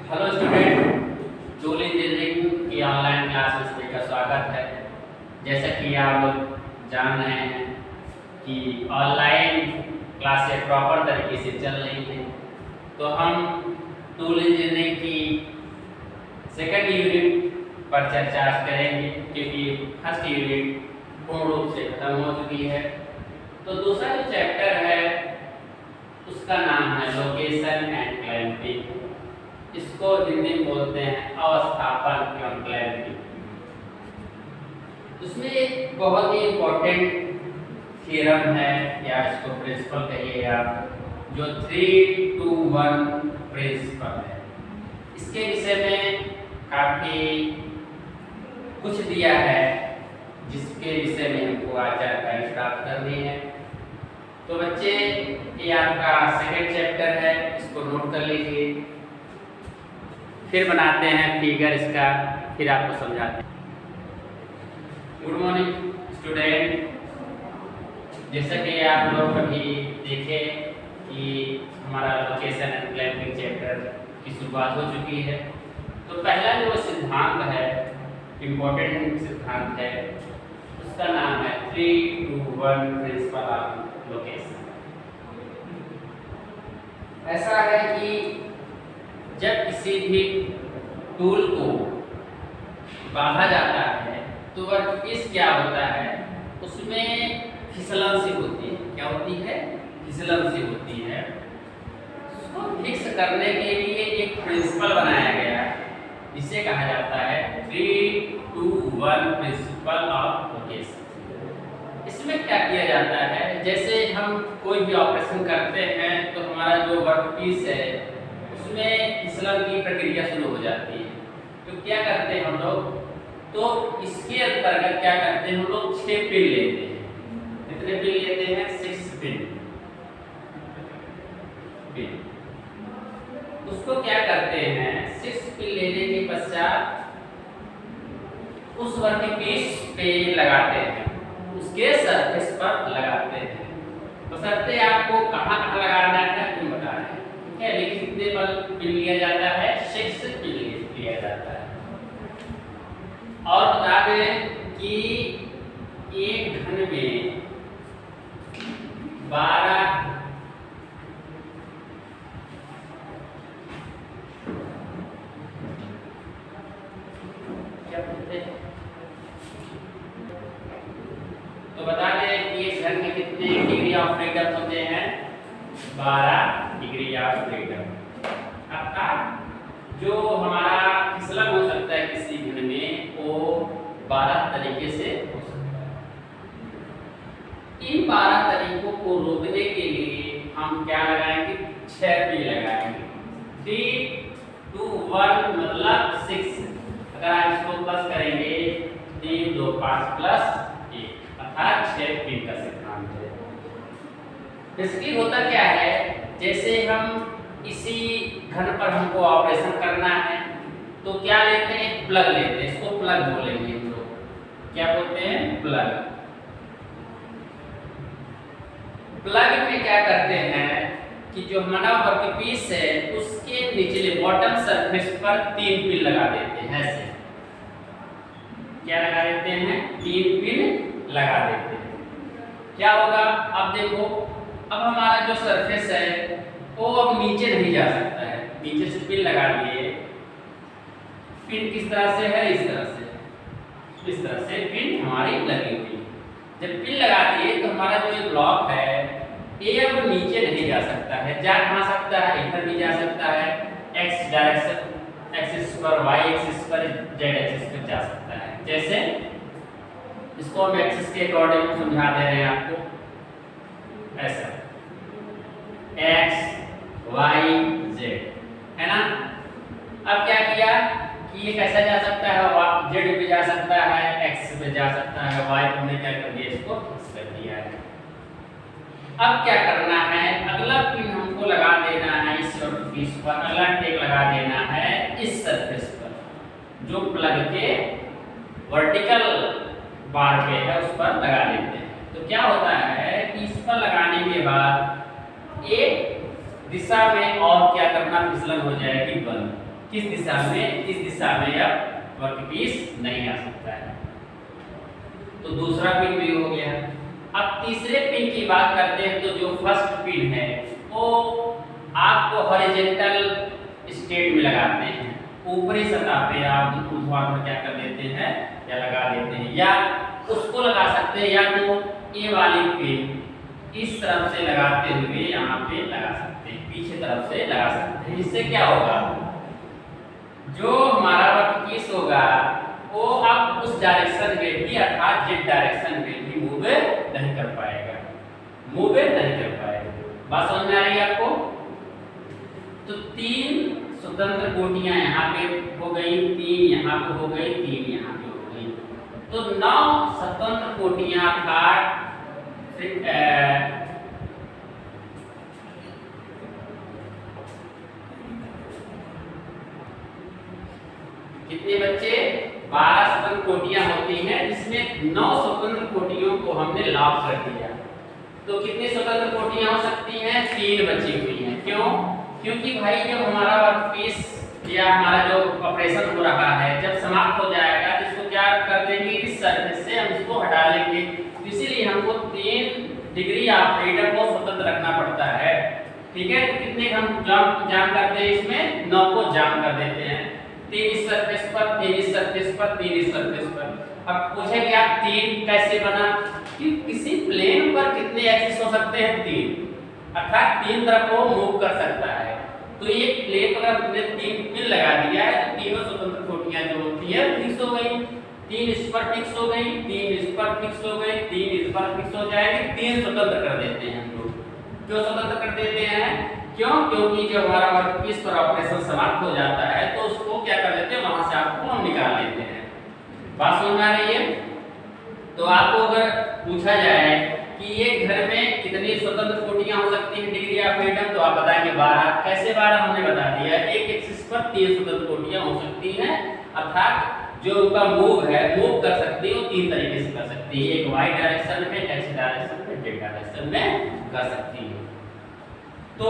Hello student, tool engineering की online classes में का स्वागत है। जैसा कि आप लोग जान रहे हैं कि ऑनलाइन क्लासेस प्रॉपर तरीके से चल रही हैं, तो हम टूल इंजीनियरिंग की सेकंड यूनिट पर चर्चा करेंगे क्योंकि फर्स्ट यूनिट पूर्ण रूप से खत्म हो चुकी है। तो दूसरा जो चैप्टर है उसका नाम है लोकेशन एंड क्लैंपिंग। इसको हिंदी में बोलते हैं अवस्थापन एवं क्लैंपिंग। उसमें एक बहुत ही इम्पोर्टेंट थ्योरम है या इसको प्रिंसिपल कहिए आप, जो 3-2-1 प्रिंसिपल है। इसके विषय में काफ़ी कुछ दिया है जिसके विषय में हमको आज जानकारी प्राप्त करनी है। तो बच्चे, ये आपका सेकंड चैप्टर है, इसको नोट कर लीजिए। फिर बनाते हैं फिगर इसका, फिर आपको समझाते हैं। गुड मॉर्निंग स्टूडेंट, जैसा कि आप लोग अभी देखे कि हमारा लोकेशन एंड क्लैंपिंग चैप्टर की शुरुआत हो चुकी है। तो पहला जो सिद्धांत है, इम्पोर्टेंट सिद्धांत है, उसका नाम है 3-2-1 प्रिंसिपल ऑफ लोकेशन। ऐसा है कि जब किसी भी टूल को बांधा जाता है तो वर्कपीस क्या होता है, उसमें फिसलन सी होती है। क्या होती है? फिसलन सी होती है। उसको फिक्स करने के लिए एक प्रिंसिपल बनाया गया है, इसे कहा जाता है 3-2-1 प्रिंसिपल ऑफ लोकेशन। इसमें क्या किया जाता है, जैसे हम कोई भी ऑपरेशन करते हैं तो हमारा जो वर्कपीस है उसमें फिसलन की प्रक्रिया शुरू हो जाती है। तो क्या करते हैं हम लोग, तो इसके अंतर्गत क्या करते हैं हम लोग 6 पिन लेते हैं। कितने पिन लेते हैं? 6 पिन। उसको क्या करते हैं, 6 पिन लेने के पश्चात उस वर्कपीस पे लगाते हैं, उसके सरफेस पर लगाते हैं। तो सरते आपको कहाँ कहाँ लगाना है तुम बता रहे हैं, ठीक है? लेकिन कितने पिन लिया जाता है? 6 पिन लिया जाता है। और बता दें कि एक घन में 12 क्या बोलते हैं, तो बता दें कि एक घन में कितने डिग्री ऑफ फ्रीडम होते हैं? 12 डिग्री ऑफ फ्रीडम। अर्थात जो हमारा फिसलन हो सकता है किसी घन में, वो 12 तरीके से हो सकता है। इन 12 तरीकों को रोकने के लिए हम क्या लगाएंगे? 6 पिन लगाएंगे। 3-2-1 मतलब 6। अगर आप इसको प्लस करेंगे 3 2 5 प्लस 1, अर्थात 6 पिन का सिद्धांत है। बेसिकली होता क्या है, जैसे हम इसी घन पर हमको ऑपरेशन करना है तो क्या लेते हैं? एक प्लग लेते हैं। इसको प्लग बोलेंगे हम लोग। क्या बोलते हैं? प्लग। प्लग में क्या करते हैं कि जो हमारा वर्कपीस है उसके निचले बॉटम सरफेस पर 3 पिन लगा देते हैं। ऐसे क्या लगा देते हैं? 3 पिन लगा देते हैं। क्या होगा? अब देखो, अब हमारा जो सरफेस है वो अब नीचे नहीं जा सकता है। नीचे से पिन लगा दिए। पिन किस तरह से है? इस तरह से। इस तरह से पिन हमारी लगी हुई है। जब पिन लगा दिए तो हमारा जो ये ब्लॉक है ये अब नीचे नहीं जा सकता है। जा कहाँ सकता है? इधर भी जा सकता है, एक्स डायरेक्शन एक्सिस पर, वाई एक्सिस पर, जेड एक्सिस पर जा सकता है। जैसे इसको हम एक्सिस के अकॉर्डिंग समझा दे रहे हैं आपको। ऐसा एक्स वाई जेड है ना। अब क्या किया कि ये कैसा जा सकता है? जेड पे जा सकता है, एक्स पे जा सकता है, वाई पे हमने क्या कर दिया? इसको फिक्स कर दिया है। अब क्या करना है? अगला पिन हमको लगा देना है इस वर्कपीस पर। अगला टेक लगा देना है इस सरफेस पर जो प्लग के वर्टिकल बार पे है, उस पर लगा देते हैं। तो क्या होता है कि इस पर लगाने के बाद एक दिशा में और क्या करना? फिसलन हो जाएगी बंद। किस दिशा में, इस दिशा में अब वर्कपीस नहीं आ सकता है। तो दूसरा पिन भी हो गया। अब तीसरे पिन की बात करते हैं। तो जो फर्स्ट पिन है वो आपको हॉरिजॉन्टल स्टेट में लगाते हैं, ऊपरी सतह पे आप ऊर्ध्वाधर क्या कर देते हैं या लगा देते हैं, या उसको लगा सकते हैं, या तो ये वाली पिन इस तरफ से लगाते हुए यहाँ पे लगा सकते हैं, पीछे तरफ से लगा सकते हैं। इससे क्या होगा, जो हमारा वर्कपीस होगा वो अब उस डायरेक्शन में भी अर्थात जेड डायरेक्शन में भी मूव नहीं कर पाएगा, मूव नहीं कर पाएगा। बात समझ में आ रही है आपको? तो 3 स्वतंत्र कोटियां यहाँ पे हो गई, 3 यहाँ पे हो गई, 3 यहाँ पे हो गई। तो 9 स्वतंत्र कोटियां अर्थात कितने बच्चे 12 स्वतंत्र कोटियां होती हैं, जिसमें 9 स्वतंत्र कोटियों को हमने लॉक कर दिया। तो कितनी स्वतंत्र कोटियां हो सकती हैं? 3 बची हुई हैं। क्यों? क्योंकि भाई जब हमारा वर्कपीस या हमारा जो ऑपरेशन हो रहा है जब समाप्त हो जाएगा तो इसको क्या कर देंगे, इस सरफेस से हम इसको हटा लेंगे। इसीलिए हमको 3 डिग्री ऑफ फ्रीडम को स्वतंत्र रखना पड़ता है। ठीक है, तो कितने हम जाम करते हैं इसमें? 9 को जाम कर देते हैं। 3 इस सरफेस पर, 3 इस सरफेस पर, 3 इस सरफेस पर। अब पूछेंगे आप 3 कैसे बना, कि किसी प्लेन पर कितने एक्सिस हो सकते हैं? 3, अर्थात 3 तरफ को मूव कर सकता है। तो ये प्लेन पर हमने 3 पिन लगा दिया है तो तीनों स्वतंत्र कोटियां जो होती है फिक्स हो गई। 3 इस पर फिक्स हो गई, 3 इस पर फिक्स हो गई, 3 इस पर फिक्स हो जाएगी। 3 स्वतंत्र कर देते हैं हम लोग। क्यों स्वतंत्र कर देते हैं? क्यों? क्योंकि जब हमारा वर्कपीस पर ऑपरेशन समाप्त हो जाता है तो उसको क्या कर देते हैं, वहां से आपको हम निकाल लेते हैं। बात समझ में आ रही है? तो आपको अगर पूछा जाए कि एक घर में कितनी स्वतंत्र कोटियां हो सकती हैं डिग्री ऑफ फ्रीडम, तो आप बताएंगे 12। कैसे 12? हमने बता दिया, एक एक्सिस पर 3 स्वतंत्र कोटियां हो सकती हैं, अर्थात जो उनका मूव है, मूव कर सकती है वो 3 तरीके से कर सकती है। एक वाई डायरेक्शन में, एक्स डायरेक्शन में, जेड डायरेक्शन में कर सकती है। तो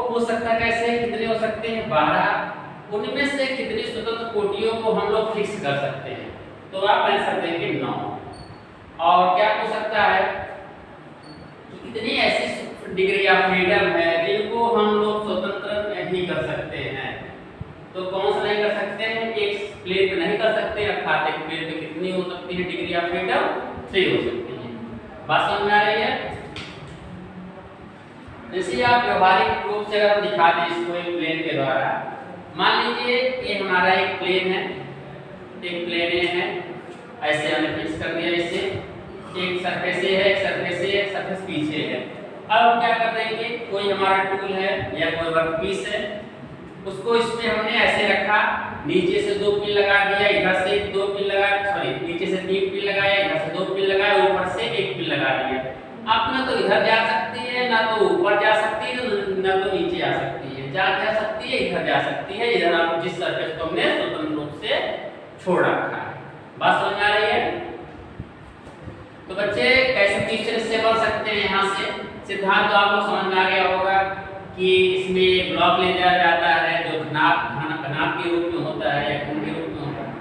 हो सकता है कैसे, कितने हो सकते हैं? 12। उनमें से कितनी स्वतंत्र कोटियों को हम लोग फिक्स कर सकते हैं? तो आप आंसर देंगे 9। और क्या हो सकता है कि कितनी ऐसी डिग्री ऑफ फ्रीडम है जिनको हम लोग स्वतंत्र नहीं कर सकते हैं? तो कौन सा नहीं कर सकते हैं? एक प्लेन पे नहीं कर सकते, अर्थात एक प्लेन पे कितनी हो सकती है डिग्री ऑफ फ्रीडम? 3 हो सकती है। बात समझ में आ रही है? जैसे आप व्यवहारिक रूप से अगर दिखा दें इसको एक प्लेन के द्वारा, मान लीजिए ये हमारा एक प्लेन है, एक प्लेन है, ऐसे हमने फिक्स कर दिया। इसे एक सरफेस है, एक सरफेस है, एक सरफेस पीछे है। अब हम क्या कर देंगे, कोई हमारा टूल है या कोई वर्कपीस है, उसको इस पे हमने ऐसे रखा, नीचे से 2 पिन लगा दिया, इधर से 2 पिन लगा, सॉरी नीचे से 3 पिन लगाया, इधर से 2 पिन लगाया, ऊपर से 1 पिन लगा दिया। अब ना तो इधर जा सकती है, ना तो ऊपर जा सकती है, ना तो नीचे आ सकती है। जा सकती है, इधर जा सकती है, इधर आप जिस सरफेस को हमने स्वतंत्र रूप से छोड़ रखा है। बात समझ आ रही है? तो बच्चे कैसे टीचर से बन सकते हैं? यहाँ से सिद्धांत तो आपको समझ में आ गया होगा कि इसमें ब्लॉक ले जाया जाता है जो घनाभ के रूप में होता है या घन के रूप में होता है।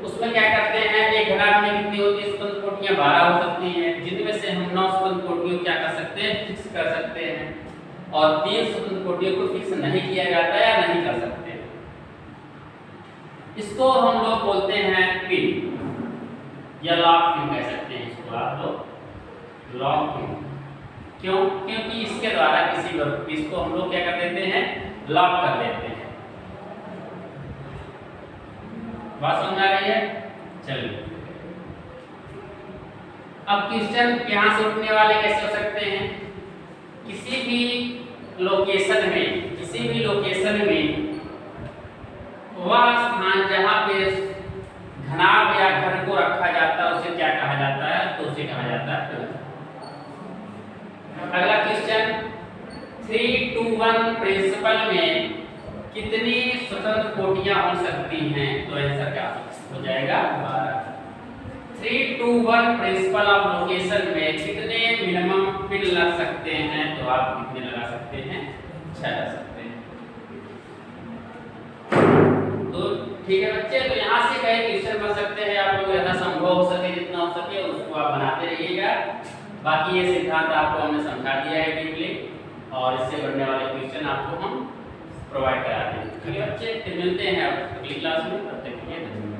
उसमें क्या करते हैं, एक घनाभ में कितनी होती है स्वतंत्र कोटियां? 12 हो सकती हैं, जिनमें से हम 9 स्वतंत्र कोटियों क्या कर सकते हैं? फिक्स कर सकते हैं। और 3 स्वतंत्र कोटियों को फिक्स नहीं किया जाता या नहीं कर सकते। इसको हम लोग बोलते हैं पिन या लॉक पिन कह सकते हैं इसको आप लोग, लॉक पिन। क्यों? क्योंकि इसके द्वारा किसी वर्कपीस को हम लोग क्या कर देते हैं? लॉक कर देते हैं। बात समझ आ रही है? चलिए अब क्वेश्चन यहाँ से उठने वाले कैसे हो सकते हैं? किसी भी लोकेशन में वह स्थान जहाँ पे घनाभ या घन को रखा जाता है उसे क्या कहा जाता है? तो उसे कहा जाता है। अगला क्वेश्चन, 3 to 1 प्रिंसिपल में कितनी स्वतंत्र कोटियां हो सकती हैं? तो आंसर क्या हो जाएगा? 12। 3 to 1 प्रिंसिपल ऑफ लोकेशन में कितने मिनिमम पिन लग सकते हैं? तो आप कितने लगा सकते हैं? 6 लगा सकते हैं। ठीक है बच्चे, तो यहाँ से कई क्वेश्चन बन सकते हैं, आप लोग यथासंभव हो सके जितना हो सके उसको आप बनाते रहिएगा। बाकी ये सिद्धांत आपको हमने समझा दिया है डीपली, और इससे बनने वाले क्वेश्चन आपको हम प्रोवाइड कराते हैं। ठीक है बच्चे, फिर मिलते हैं अगली क्लास में, तब तक के लिए धन्यवाद।